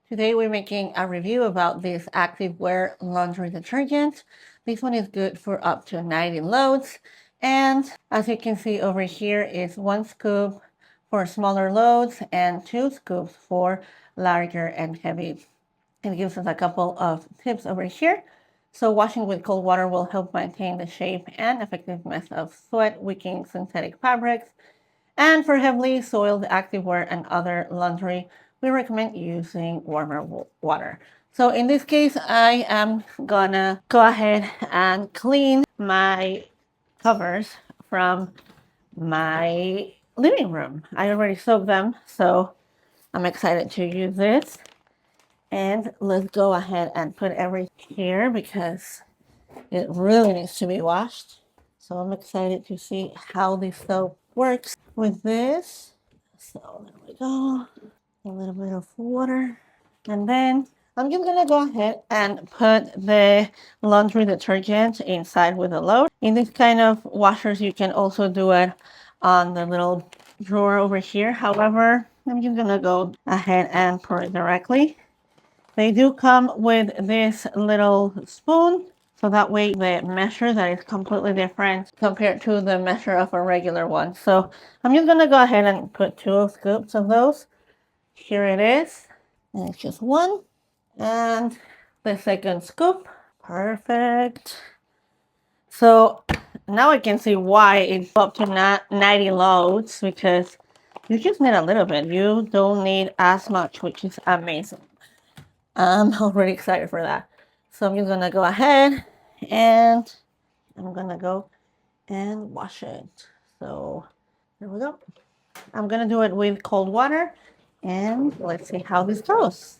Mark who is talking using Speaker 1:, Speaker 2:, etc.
Speaker 1: Today we're making a review about this Activewear laundry detergent. This one is good for up to 90 loads. And as you can see over here is 1 scoop for smaller loads and 2 scoops for larger and heavy. It gives us a couple of tips over here. So washing with cold water will help maintain the shape and effectiveness of sweat-wicking synthetic fabrics. And for heavily soiled activewear and other laundry, we recommend using warmer water. So in this case, I am gonna go ahead and clean my covers from my living room. I already soaked them, so I'm excited to use this. And let's go ahead and put everything here because it really needs to be washed. So I'm excited to see how this soap works with this. So there we go. A little bit of water. And then I'm just gonna go ahead and put the laundry detergent inside with a load. In this kind of washers, you can also do it on the little drawer over here. However, I'm just gonna go ahead and pour it directly. They do come with this little spoon, so that way the measure that is completely different compared to the measure of a regular one. So I'm just gonna go ahead and put 2 scoops of those. Here it is, and it's just 1. And the second scoop, perfect. So now I can see why it's up to 90 loads, because you just need a little bit. You don't need as much, which is amazing. I'm already excited for that. So I'm just gonna go ahead and I'm gonna go and wash it. So there we go. I'm gonna do it with cold water and let's see how this goes.